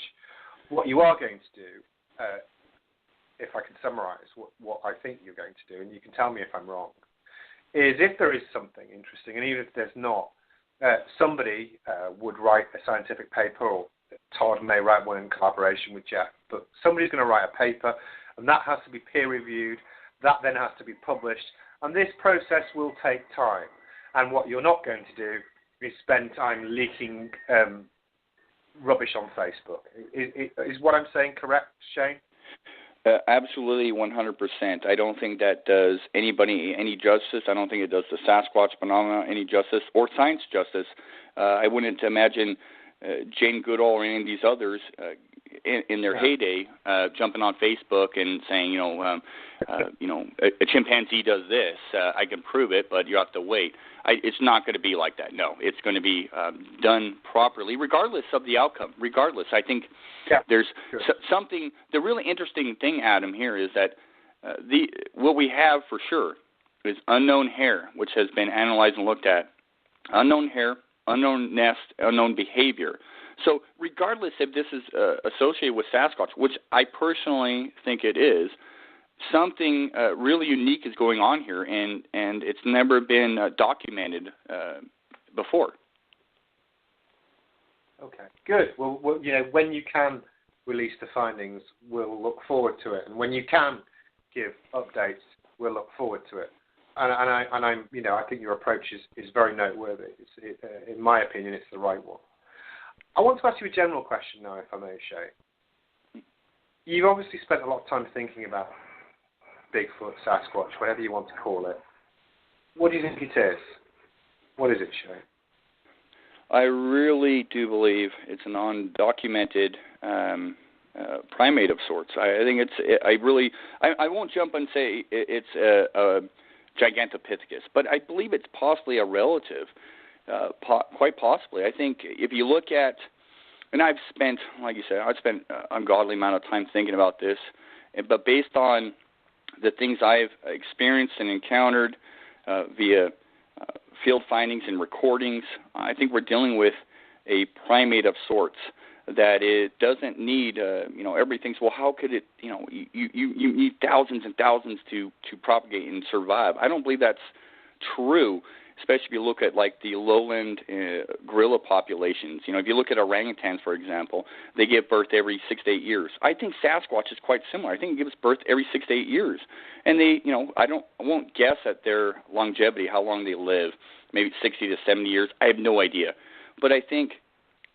What you are going to do, if I can summarize what I think you're going to do, and you can tell me if I'm wrong, is if there is something interesting, and even if there's not, somebody would write a scientific paper or Todd may write one in collaboration with Jeff, but somebody's going to write a paper, and that has to be peer-reviewed. That then has to be published, and this process will take time. And what you're not going to do is spend time leaking rubbish on Facebook. Is what I'm saying correct, Shane? Absolutely, 100%. I don't think that does anybody any justice. I don't think it does the Sasquatch phenomena any justice or science justice. I wouldn't imagine Jane Goodall or any of these others in their heyday jumping on Facebook and saying, a chimpanzee does this. I can prove it, but you have to wait. It's not going to be like that. No, it's going to be done properly, regardless of the outcome. Regardless, I think there's something. The really interesting thing, Adam, here is that what we have for sure is unknown hair, which has been analyzed and looked at. Unknown hair, unknown nest, unknown behavior. So regardless if this is associated with Sasquatch, which I personally think it is, something really unique is going on here, and it's never been documented before. Okay, good. Well, when you can release the findings, we'll look forward to it, and when you can give updates, we'll look forward to it. And I think your approach is very noteworthy. In my opinion, it's the right one. I want to ask you a general question now, if I may, Shane. You've obviously spent a lot of time thinking about Bigfoot, Sasquatch, whatever you want to call it. What do you think it is? What is it, Shane? I really do believe it's an undocumented primate of sorts. I think I won't jump and say it's a Gigantopithecus, but I believe it's possibly a relative. Quite possibly. I think if you look at, and I've spent, like you said, an ungodly amount of time thinking about this, but based on the things I've experienced and encountered via field findings and recordings, I think we're dealing with a primate of sorts that it doesn't need, everything's, well, how could it, you need thousands and thousands to propagate and survive. I don't believe that's true, especially if you look at like the lowland gorilla populations. If you look at orangutans, for example, they give birth every 6 to 8 years. I think Sasquatch is quite similar. I think it gives birth every 6 to 8 years. And they, I won't guess at their longevity, how long they live, maybe 60 to 70 years. I have no idea. But I think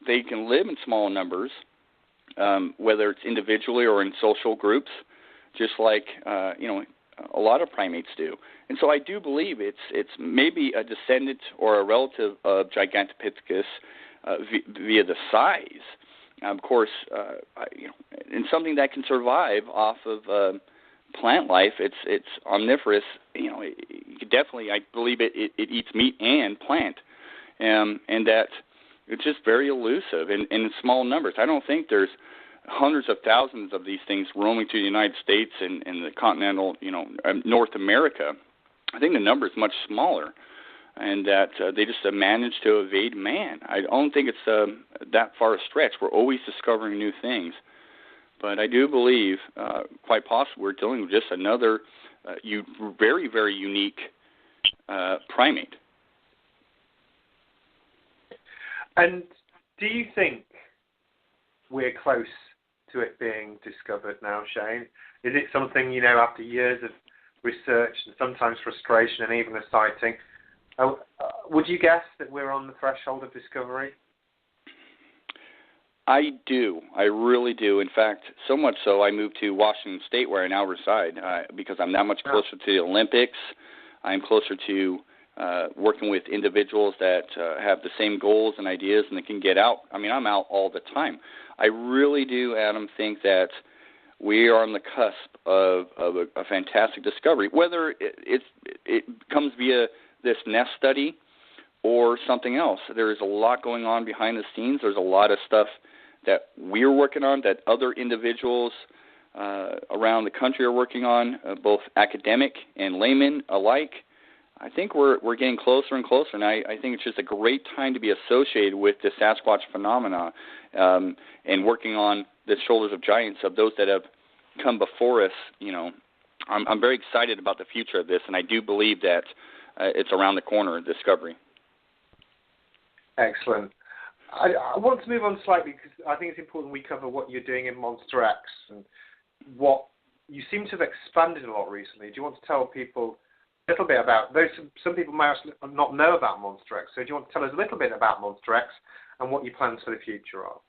they can live in small numbers, whether it's individually or in social groups, just like, a lot of primates do. And so I do believe it's maybe a descendant or a relative of Gigantopithecus via the size. Of course, and something that can survive off of plant life. It's omnivorous. You could definitely, I believe it eats meat and plant, and that it's just very elusive in small numbers. I don't think there's hundreds of thousands of these things roaming through the United States and the continental, North America. I think the number is much smaller, and that they just managed to evade man. I don't think it's that far a stretch. We're always discovering new things. But I do believe, quite possibly, we're dealing with just another very, very unique primate. And do you think we're close to it being discovered now, Shane? Is it something, after years of research and sometimes frustration and even a sighting, would you guess that we're on the threshold of discovery? I do. I really do. In fact, so much so I moved to Washington State, where I now reside, because I'm that much closer to the Olympics. I'm closer to working with individuals that have the same goals and ideas and they can get out. I mean, I'm out all the time. I really do, Adam, think that we are on the cusp of a fantastic discovery, whether it comes via this nest study or something else. There is a lot going on behind the scenes. There's a lot of stuff that we're working on, that other individuals around the country are working on, both academic and laymen alike. I think we're getting closer and closer, and I think it's just a great time to be associated with the Sasquatch phenomena and working on the shoulders of giants of those that have come before us. I'm very excited about the future of this, and I do believe that it's around the corner, discovery. Excellent. I want to move on slightly because I think it's important we cover what you're doing in Monster X and what you seem to have expanded a lot recently. Do you want to tell people a little bit about those? Some people might not know about Monster X, so do you want to tell us a little bit about Monster X and what your plans for the future are?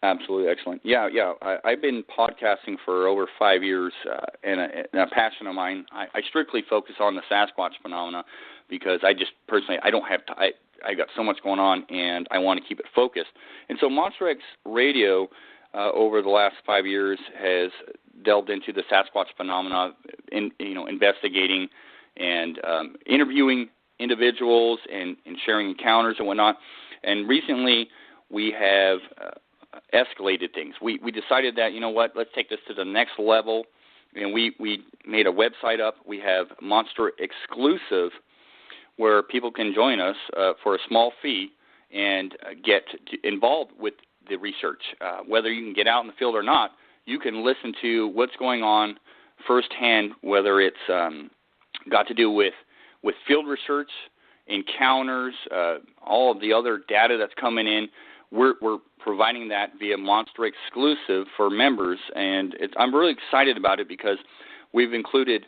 Absolutely, excellent. Yeah. I've been podcasting for over 5 years, and a passion of mine. I strictly focus on the Sasquatch phenomena because I just personally I don't have time. I got so much going on, and I want to keep it focused. And so Monster X Radio over the last 5 years has delved into the Sasquatch phenomena, investigating and interviewing individuals and sharing encounters and whatnot. And recently we have escalated things. We decided that, let's take this to the next level, and we made a website up. We have Monster Exclusive, where people can join us for a small fee and get involved with the research. Whether you can get out in the field or not, you can listen to what's going on firsthand, whether it's got to do with field research, encounters, all of the other data that's coming in. We're providing that via Monster Exclusive for members, and I'm really excited about it because we've included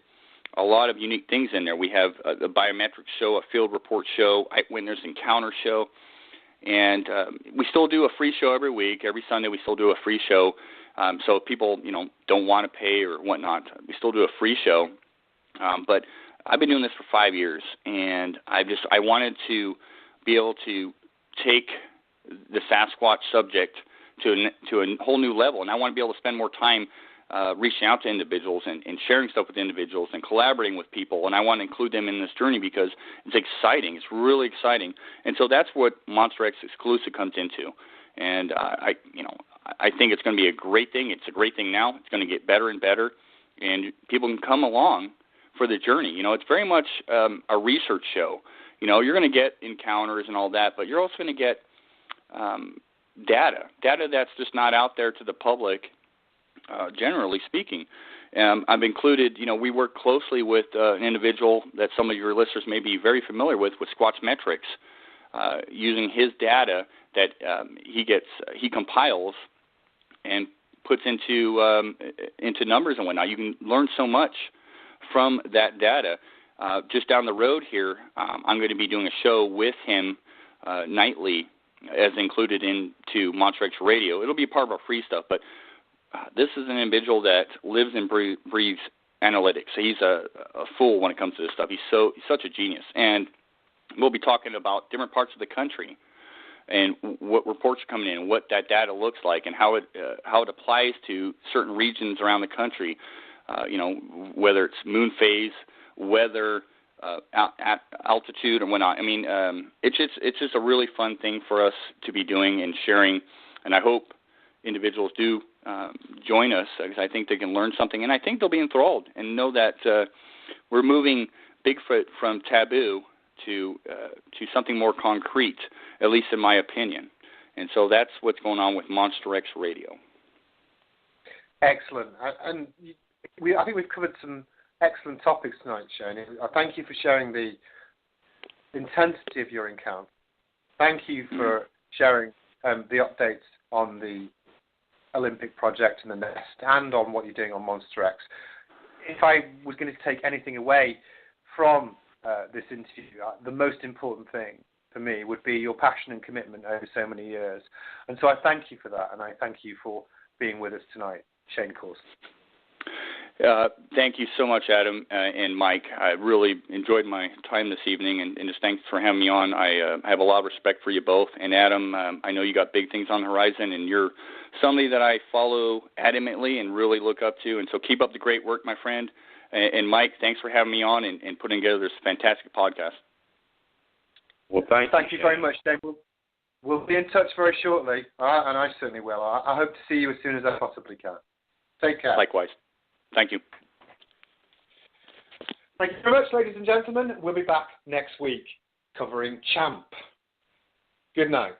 a lot of unique things in there. We have a biometric show, a field report show, eyewitness encounter show, and we still do a free show every week. Every Sunday we still do a free show. So if people don't want to pay or whatnot, we still do a free show. But I've been doing this for 5 years, and I wanted to be able to take the Sasquatch subject to a whole new level, and I want to be able to spend more time reaching out to individuals and sharing stuff with individuals and collaborating with people, and I want to include them in this journey because it's exciting. It's really exciting, and so that's what Monster X Exclusive comes into, and I think it's going to be a great thing. It's a great thing now. It's going to get better and better, and people can come along for the journey. It's very much a research show. You're going to get encounters and all that, but you're also going to get data that's just not out there to the public, generally speaking. I've included, we work closely with an individual that some of your listeners may be very familiar with Squatch Metrics, using his data that he compiles and puts into numbers and whatnot. You can learn so much from that data. Just down the road here, I'm going to be doing a show with him nightly, as included into Monster X Radio. It'll be part of our free stuff, but this is an individual that lives and breathes analytics. He's a fool when it comes to this stuff. He's such a genius, and we'll be talking about different parts of the country and what reports are coming in, and what that data looks like, and how it applies to certain regions around the country. Whether it's moon phase, weather, altitude, and whatnot. I mean, it's just a really fun thing for us to be doing and sharing, and I hope individuals do join us because I think they can learn something, and I think they'll be enthralled and know that we're moving Bigfoot from taboo to something more concrete, at least in my opinion. And so that's what's going on with Monster X Radio. Excellent. And I think we've covered some excellent topics tonight, Shane. I thank you for sharing the intensity of your encounter. Thank you for sharing the updates on the Olympic project and the Nest, and on what you're doing on Monster X. If I was going to take anything away from this interview, the most important thing for me would be your passion and commitment over so many years. And so I thank you for that, and I thank you for being with us tonight, Shane Corson. Thank you so much, Adam and Mike. I really enjoyed my time this evening, and just thanks for having me on. I have a lot of respect for you both. And Adam, I know you got big things on the horizon, and you're somebody that I follow adamantly and really look up to. And so keep up the great work, my friend. And Mike, thanks for having me on and putting together this fantastic podcast. Well, thank you very much, Dave. We'll be in touch very shortly, and I certainly will. I hope to see you as soon as I possibly can. Take care. Likewise. Thank you. Thank you very much, ladies and gentlemen. We'll be back next week covering Champ. Good night.